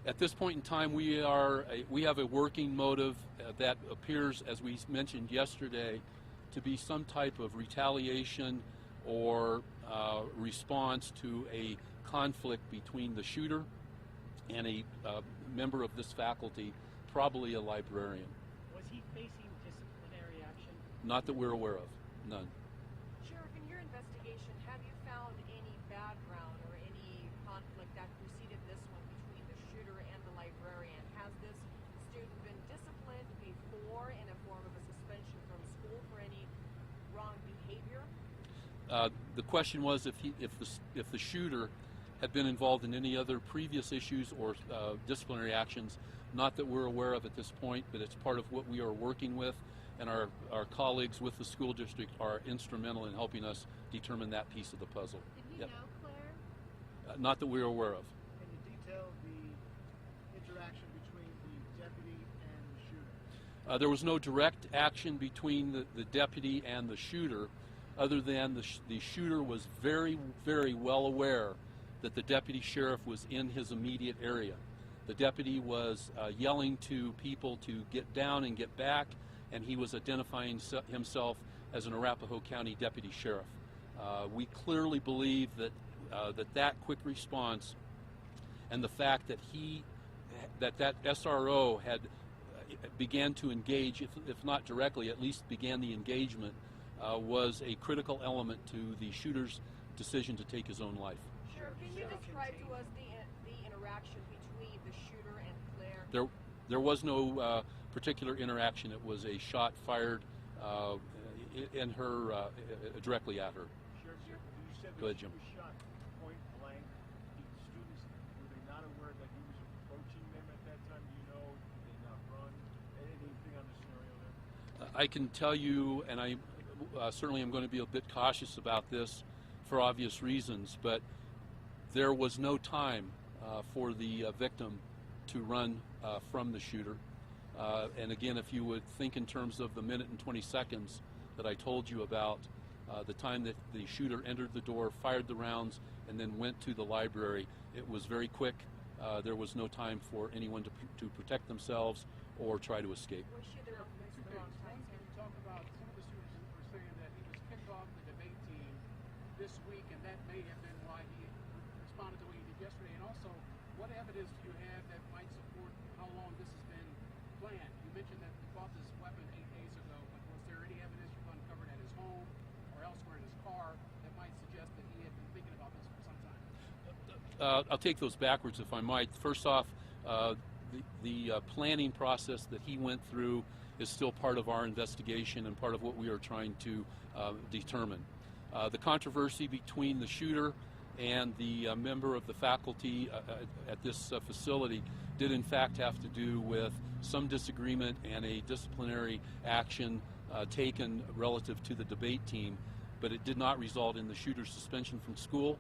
At this point in time, we have a working motive that appears, as we mentioned yesterday, to be some type of retaliation or response to a conflict between the shooter and a member of this faculty, probably a librarian. Was he facing disciplinary action? Not that we're aware of, none. Sheriff, in your investigation, have you found any background or any conflict that preceded this one between the shooter and the librarian? Has this student been disciplined before in a form of a suspension from school for any wrong behavior? The question was if the shooter had been involved in any other previous issues or disciplinary actions. Not that we're aware of at this point, but it's part of what we are working with, and our colleagues with the school district are instrumental in helping us determine that piece of the puzzle. Did he know Claire? Not that we're aware of. Can you detail the interaction between the deputy and the shooter? There was no direct action between the deputy and the shooter, other than the shooter was very, very well aware that the deputy sheriff was in his immediate area. The deputy was yelling to people to get down and get back, and he was identifying himself as an Arapahoe County deputy sheriff. We clearly believe that that quick response and the fact that that SRO had began to engage, if not directly, at least began the engagement, was a critical element to the shooter's decision to take his own life. Sheriff, can you describe to us the interaction between the shooter and Claire? There was no particular interaction. It was a shot fired in her directly at her. Sheriff, you said Go ahead, that she Jim. was shot point blank. The students, were they not aware that he was approaching them at that time? Do you know? Did they not run? Anything on the scenario there? I can tell you, and I certainly am going to be a bit cautious about this for obvious reasons, but there was no time for the victim to run from the shooter. And again, if you would think in terms of the minute and 20 seconds that I told you about, the time that the shooter entered the door, fired the rounds, and then went to the library, it was very quick. There was no time for anyone to protect themselves or try to escape. Was she the wrong place at the wrong time? Can you talk about some of the students were saying that he was kicked off the debate team this week, and that may have been why he responded the way he did yesterday? And also, what evidence do you have that might support how long this has been planned? You mentioned that he bought this weapon 8 days ago, but was there any evidence you've uncovered at his home or elsewhere in his car that might suggest that he had been thinking about this for some time? I'll take those backwards if I might. First off, the planning process that he went through is still part of our investigation and part of what we are trying to determine. The controversy between the shooter and the member of the faculty at this facility did in fact have to do with some disagreement and a disciplinary action taken relative to the debate team, but it did not result in the shooter's suspension from school,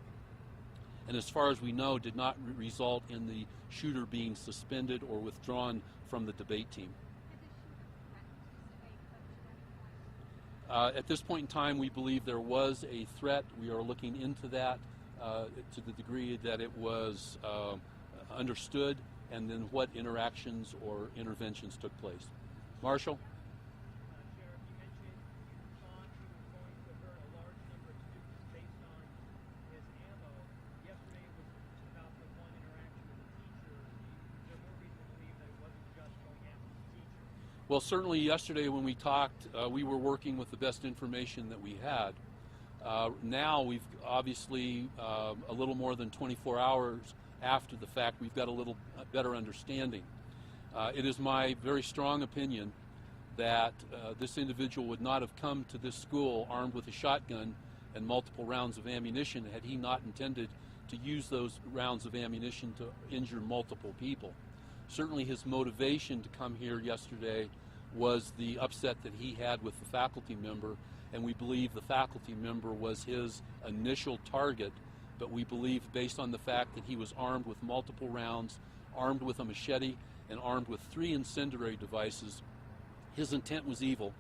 and as far as we know, did not result in the shooter being suspended or withdrawn from the debate team. At this point in time, we believe there was a threat. We are looking into that to the degree that it was understood, and then what interactions or interventions took place. Marshall? Sheriff, you mentioned you thought he was going to hurt a large number of students based on his ammo. Yesterday was about the one interaction with the teacher. Is there more reason to believe that it wasn't just going after the teacher? Well, certainly yesterday when we talked, we were working with the best information that we had. Now we've obviously a little more than 24 hours after the fact, we've got a little better understanding. It is my very strong opinion that this individual would not have come to this school armed with a shotgun and multiple rounds of ammunition had he not intended to use those rounds of ammunition to injure multiple people. Certainly his motivation to come here yesterday was the upset that he had with the faculty member, and we believe the faculty member was his initial target, but we believe based on the fact that he was armed with multiple rounds, armed with a machete, and armed with 3 incendiary devices, his intent was evil,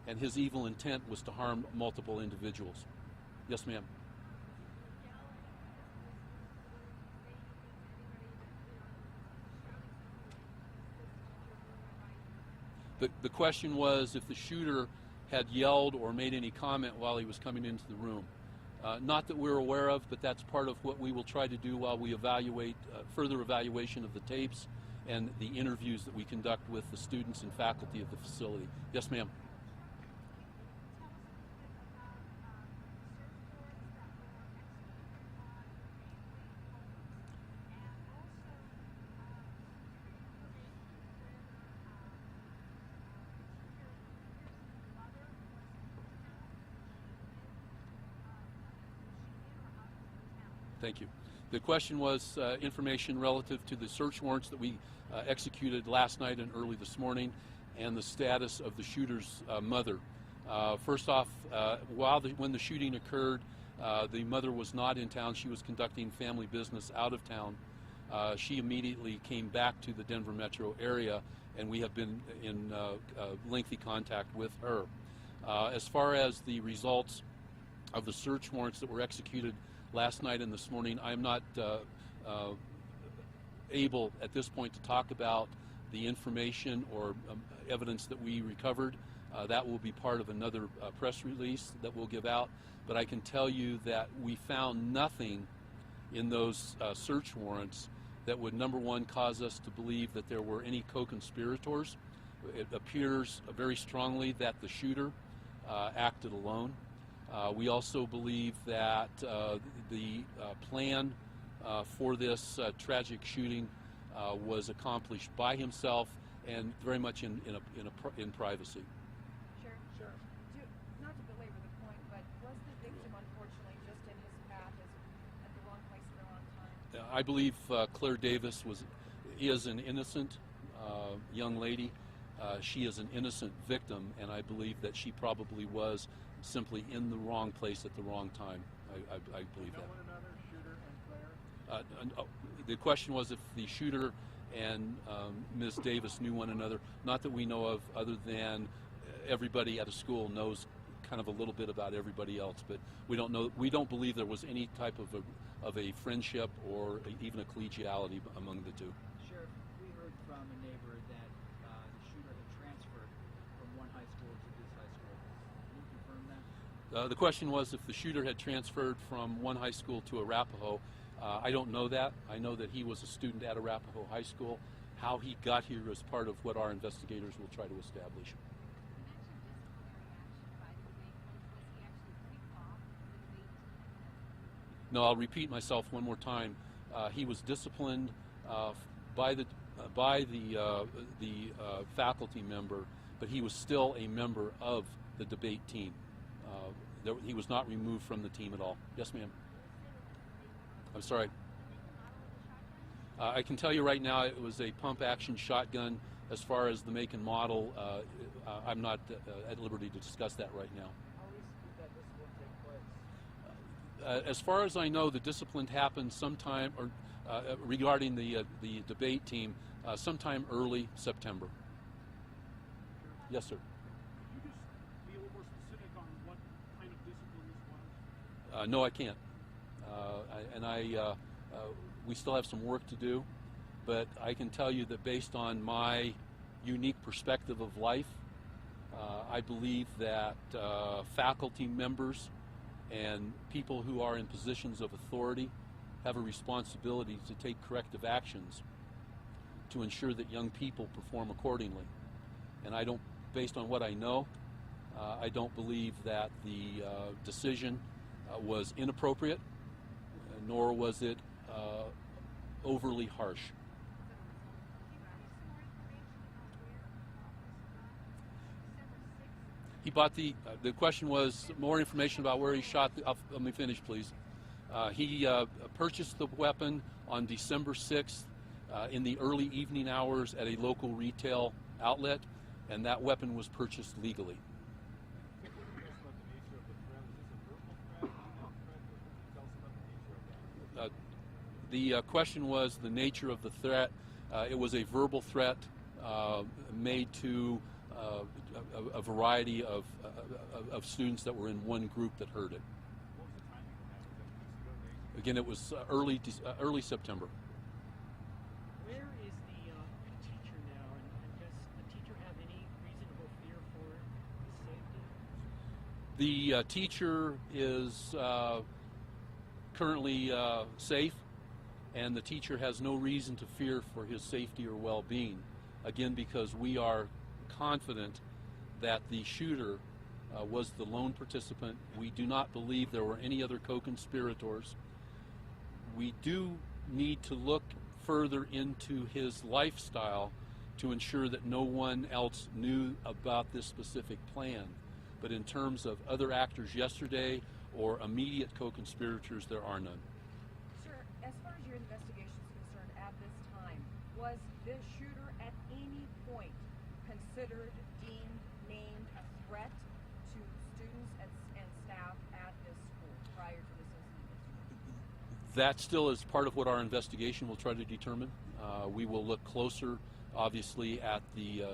and his evil intent was to harm multiple individuals. Yes, ma'am. The question was if the shooter had yelled or made any comment while he was coming into the room. Not that we're aware of, but that's part of what we will try to do while we evaluate further evaluation of the tapes and the interviews that we conduct with the students and faculty of the facility. Yes, ma'am. Thank you. The question was information relative to the search warrants that we executed last night and early this morning, and the status of the shooter's mother. First off, when the shooting occurred, the mother was not in town. She was conducting family business out of town. She immediately came back to the Denver metro area, and we have been in lengthy contact with her. As far as the results of the search warrants that were executed last night and this morning, I'm not able at this point to talk about the information or evidence that we recovered. That will be part of another press release that we'll give out. But I can tell you that we found nothing in those search warrants that would, number one, cause us to believe that there were any co-conspirators. It appears very strongly that the shooter acted alone. We also believe that the plan for this tragic shooting was accomplished by himself and very much in privacy. Sheriff, not to belabor the point, but was the victim unfortunately just in his path at the wrong place at the wrong time? I believe Claire Davis is an innocent young lady. She is an innocent victim, and I believe that she probably was simply in the wrong place at the wrong time. I believe that. One another, shooter and Claire? The question was if the shooter and Ms. Davis knew one another. Not that we know of, other than everybody at a school knows kind of a little bit about everybody else, but we don't know. We don't believe there was any type of a friendship or even a collegiality among the two. Sheriff, we heard from a neighbor that the shooter had transferred from one high school to this high school. Can you confirm that? The question was if the shooter had transferred from one high school to Arapahoe. I don't know that. I know that he was a student at Arapahoe High School. How he got here is part of what our investigators will try to establish. No, I'll repeat myself one more time. He was disciplined by the faculty member, but he was still a member of the debate team. He was not removed from the team at all. Yes, ma'am. I'm sorry. I can tell you right now it was a pump-action shotgun. As far as the make and model, I'm not at liberty to discuss that right now. How recently did that discipline take place? As far as I know, the discipline happened sometime, or regarding the debate team, sometime early September. Yes, sir. Could you just be a little more specific on what kind of discipline this was? No, I can't. We still have some work to do, but I can tell you that based on my unique perspective of life, I believe that faculty members and people who are in positions of authority have a responsibility to take corrective actions to ensure that young people perform accordingly. And I don't, based on what I know, I don't believe that the decision was inappropriate, nor was it overly harsh. He bought the question was more information about where he shot. Let me finish, please. He purchased the weapon on December 6th in the early evening hours at a local retail outlet, and that weapon was purchased legally. The question was the nature of the threat. It was a verbal threat made to a variety of students that were in one group that heard it. Again, it was early September. Where is the teacher now, and does the teacher have any reason The teacher is currently safe, and the teacher has no reason to fear for his safety or well-being. Again, because we are confident that the shooter was the lone participant. We do not believe there were any other co-conspirators. We do need to look further into his lifestyle to ensure that no one else knew about this specific plan. But in terms of other actors yesterday or immediate co-conspirators, there are none. Sir, as far as your investigation is concerned at this time, was this shooter at any point considered, deemed, named a threat to students and staff at this school prior to this incident? That still is part of what our investigation will try to determine. We will look closer, obviously, at the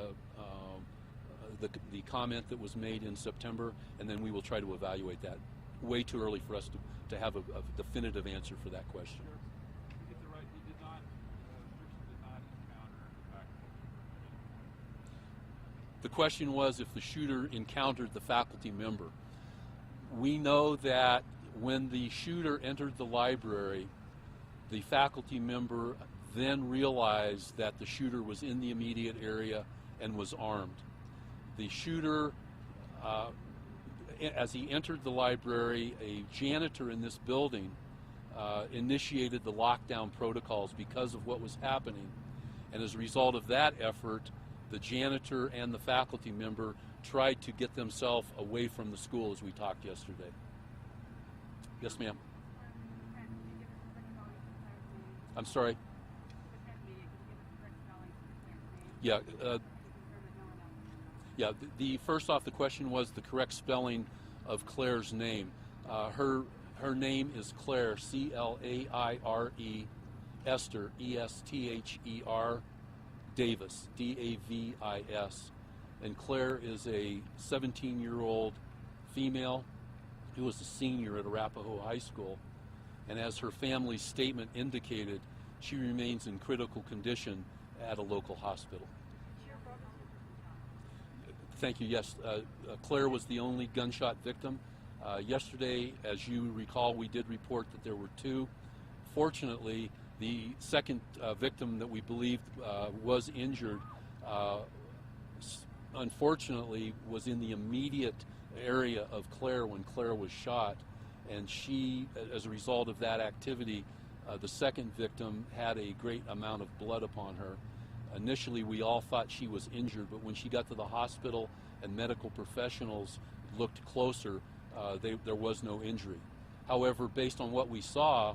comment that was made in September, and then we will try to evaluate that. Way too early for us to have a definitive answer for that question. Get the right. He did not. Grayson did not encounter the faculty. The question was if the shooter encountered the faculty member. We know that when the shooter entered the library, the faculty member then realized that the shooter was in the immediate area and was armed. The shooter, as he entered the library, a janitor in this building initiated the lockdown protocols because of what was happening. And as a result of that effort, the janitor and the faculty member tried to get themselves away from the school, as we talked yesterday. Yes, ma'am. I'm sorry. Yeah. The first off, the question was the correct spelling of Claire's name. Her name is Claire, C-L-A-I-R-E, Esther, E-S-T-H-E-R, Davis, D-A-V-I-S. And Claire is a 17-year-old female who was a senior at Arapahoe High School. And as her family's statement indicated, she remains in critical condition at a local hospital. Thank you. Yes, Claire was the only gunshot victim. Yesterday, as you recall, we did report that there were two. Fortunately, the second victim that we believed was injured, unfortunately, was in the immediate area of Claire when Claire was shot. And she, as a result of that activity, the second victim had a great amount of blood upon her. Initially, we all thought she was injured, but when she got to the hospital and medical professionals looked closer, there was no injury. However, based on what we saw,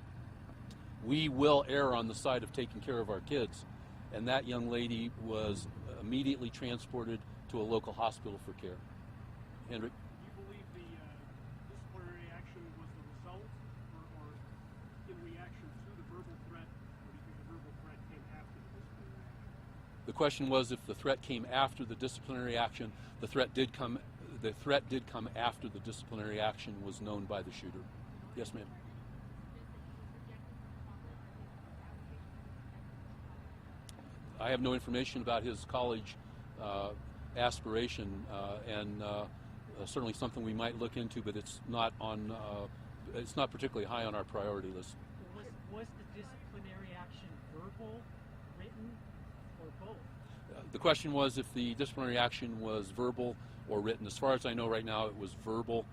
we will err on the side of taking care of our kids. And that young lady was immediately transported to a local hospital for care. Hendrik? Do you believe the disciplinary action was the result or in reaction to the verbal threat, or do you think the verbal threat came after the disciplinary action? The question was if the threat came after the disciplinary action. The threat did come after the disciplinary action was known by the shooter. Yes, ma'am. I have no information about his college aspiration, and certainly something we might look into, but it's not particularly high on our priority list. Was the disciplinary action verbal, written, or both? The question was if the disciplinary action was verbal or written. As far as I know right now, it was verbal,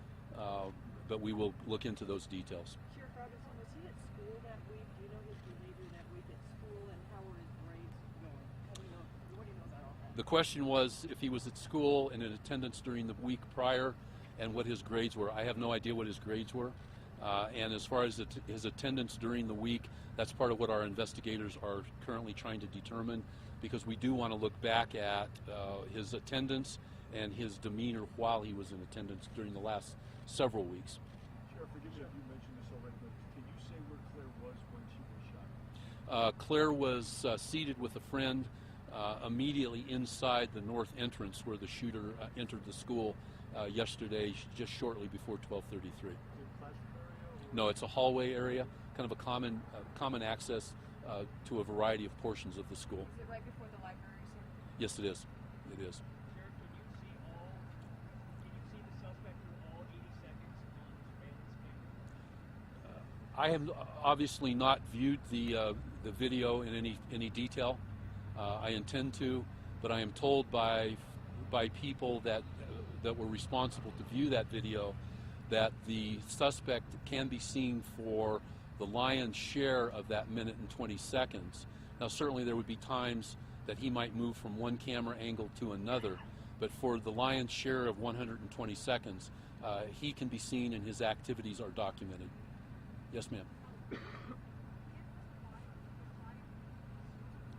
but we will look into those details. Sheriff Robinson, was he at school that week? Do you know his behavior that week at school, and how were his grades going? What do you know about all that? The question was if he was at school and in attendance during the week prior and what his grades were. I have no idea what his grades were. And as far as his attendance during the week, that's part of what our investigators are currently trying to determine, because we do want to look back at his attendance and his demeanor while he was in attendance during the last several weeks. Sheriff, forgive me if you mentioned this already, but can you say where Claire was when she was shot? Claire was seated with a friend immediately inside the north entrance where the shooter entered the school yesterday, just shortly before 12:33. No, it's a hallway area, kind of a common access to a variety of portions of the school. Is it right before the library, sir? Yes, it is. It is. Sheriff, can you see the suspect through all 86 I have obviously not viewed the video in any detail. I intend to, but I am told by people that were responsible to view that video that the suspect can be seen for the lion's share of that minute and 20 seconds. Now, certainly there would be times that he might move from one camera angle to another, but for the lion's share of 120 seconds, he can be seen and his activities are documented. Yes, ma'am.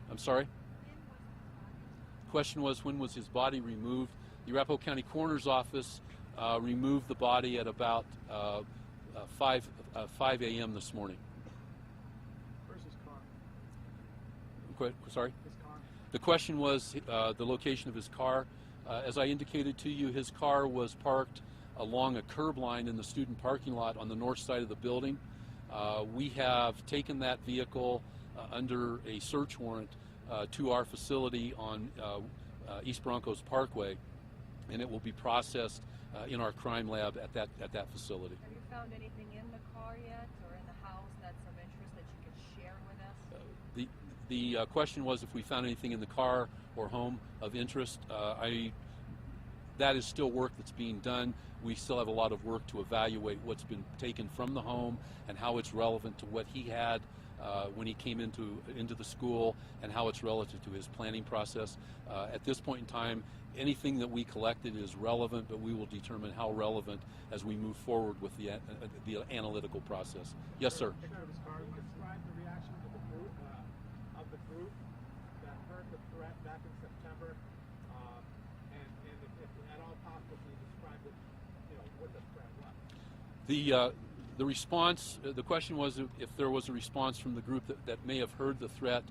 I'm sorry? The question was, when was his body removed? The Arapahoe County Coroner's Office removed the body at about 5 a.m. this morning. Where's his car? Sorry? His car? The question was the location of his car. As I indicated to you, his car was parked along a curb line in the student parking lot on the north side of the building. We have taken that vehicle under a search warrant to our facility on East Broncos Parkway, and it will be processed in our crime lab at that facility. Have you found anything in the car yet, or in the house that's of interest that you could share with us? The question was if we found anything in the car or home of interest. That is still work that's being done. We still have a lot of work to evaluate what's been taken from the home and how it's relevant to what he had when he came into the school, and how it's relative to his planning process. At this point in time, anything that we collected is relevant, but we will determine how relevant as we move forward with the analytical process. Yes, sir. Can you describe the reaction of the group that heard the threat back in September, and if at all possible, can you describe what the threat was? The response, the question was if there was a response from the group that may have heard the threat.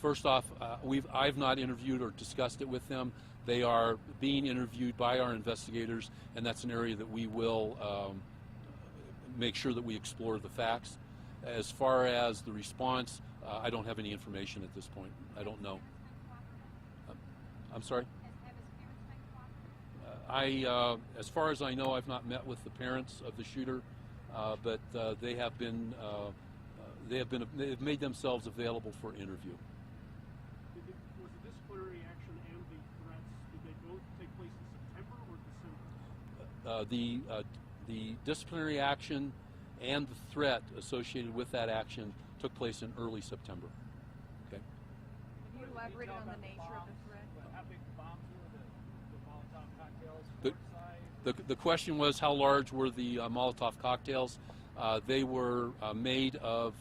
First off, I've not interviewed or discussed it with them. They are being interviewed by our investigators, and that's an area that we will make sure that we explore the facts. As far as the response, I don't have any information at this point. I don't know. I'm sorry? As far as I know, I've not met with the parents of the shooter, but they have made themselves available for interview. Was the disciplinary action and the threats, did they both take place in September or December? The disciplinary action and the threat associated with that action took place in early September. Okay. Can you elaborate on the nature of the threat? How big the bombs were, the Molotov cocktails, size? The question was, how large were the Molotov cocktails? They were made of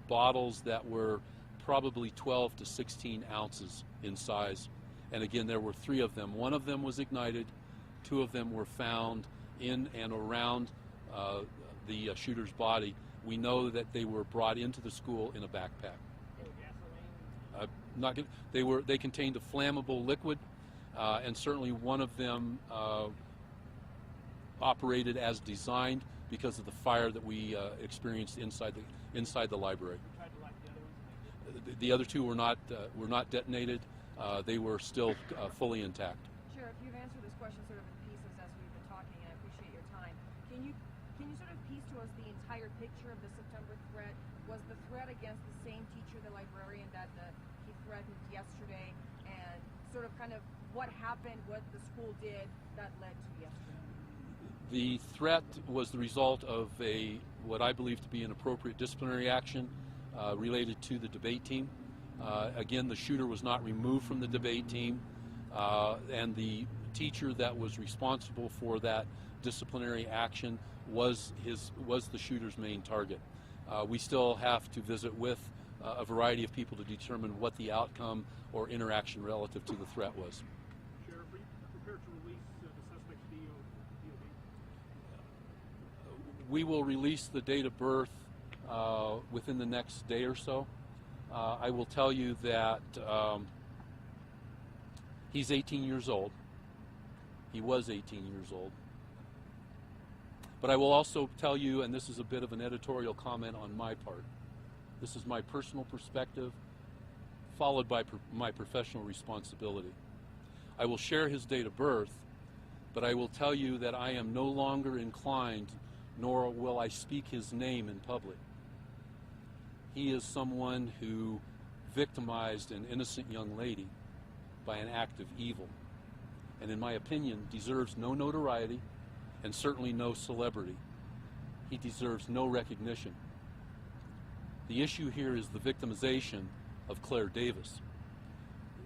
bottles that were probably 12 to 16 ounces in size. And again, there were 3 of them. 1 of them was ignited. 2 of them were found in and around the shooter's body. We know that they were brought into the school in a backpack. They contained a flammable liquid, and certainly one of them operated as designed because of the fire that we experienced inside the library. The other 2 were not detonated. They were still fully intact. Sheriff, you've answered this question sort of in pieces as we've been talking, and I appreciate your time. Can you sort of piece to us the entire picture of the September threat? Was the threat against the same teacher, the librarian that he threatened yesterday, and sort of kind of what happened, what the school did that led to yesterday? The threat was the result of what I believe to be an appropriate disciplinary action related to the debate team. Again, the shooter was not removed from the debate team, and the teacher that was responsible for that disciplinary action was the shooter's main target. We still have to visit with a variety of people to determine what the outcome or interaction relative to the threat was. Sheriff, are you prepared to release the suspect's DOB? We will release the date of birth within the next day or so. I will tell you that he's 18 years old. He was 18 years old. But I will also tell you, and this is a bit of an editorial comment on my part, this is my personal perspective, followed by my professional responsibility. I will share his date of birth, but I will tell you that I am no longer inclined nor will I speak his name in public. He is someone who victimized an innocent young lady by an act of evil, and in my opinion deserves no notoriety and certainly no celebrity. He deserves no recognition. The issue here is the victimization of Claire Davis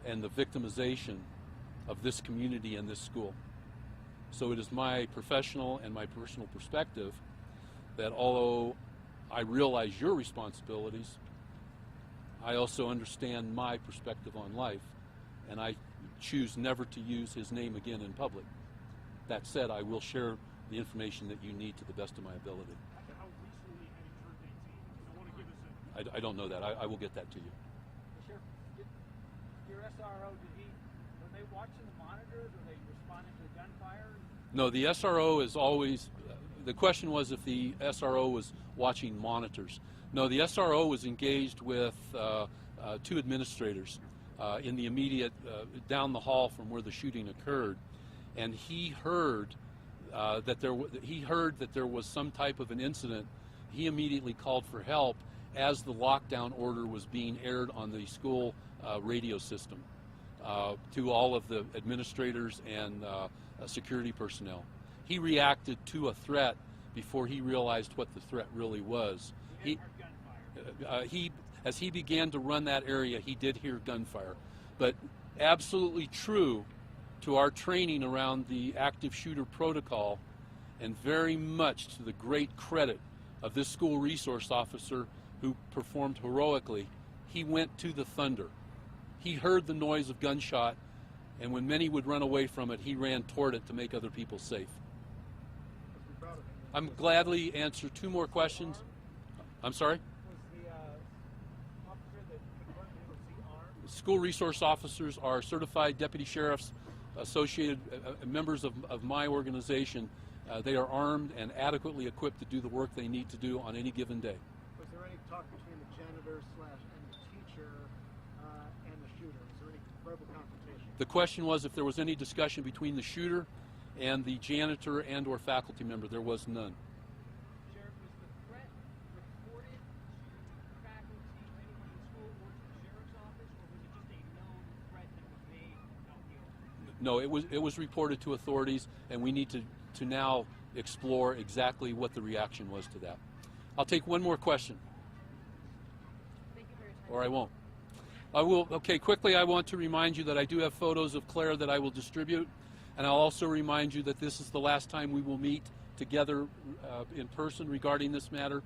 and the victimization of this community and this school. So it is my professional and my personal perspective that although I realize your responsibilities, I also understand my perspective on life, and I choose never to use his name again in public. That said, I will share the information that you need to the best of my ability. How recently had he turned 18? Because I want to give us a... I don't know that. I will get that to you. Sheriff, your SRO, were they watching the monitors? Were they responding to the gunfire? No, the SRO is always, the question was if the SRO was watching monitors. No, the SRO was engaged with two administrators in the immediate, down the hall from where the shooting occurred, and he heard that there was some type of an incident. He immediately called for help as the lockdown order was being aired on the school radio system to all of the administrators and security personnel. He reacted to a threat before he realized what the threat really was. As he began to run that area, he did hear gunfire. But absolutely true to our training around the active shooter protocol, and very much to the great credit of this school resource officer who performed heroically, he went to the thunder. He heard the noise of gunshot, and when many would run away from it, he ran toward it to make other people safe. I'm gladly answer two more questions. I'm sorry? Was the officer that confronted him, was he armed? School resource officers are certified deputy sheriffs, associated members of my organization. They are armed and adequately equipped to do the work they need to do on any given day. Was there any talk between the janitor and the teacher and the shooter? Was there any verbal confrontation? The question was if there was any discussion between the shooter and the janitor and or faculty member. There was none. Sheriff, was the threat reported to faculty, anyone in school, or to the sheriff's office, or was it just a known threat that was made out in the open? No, it was reported to authorities, and we need to now explore exactly what the reaction was to that. I'll take one more question. Thank you for your time. Or I won't. I will. Okay, quickly, I want to remind you that I do have photos of Claire that I will distribute, and I'll also remind you that this is the last time we will meet together in person regarding this matter.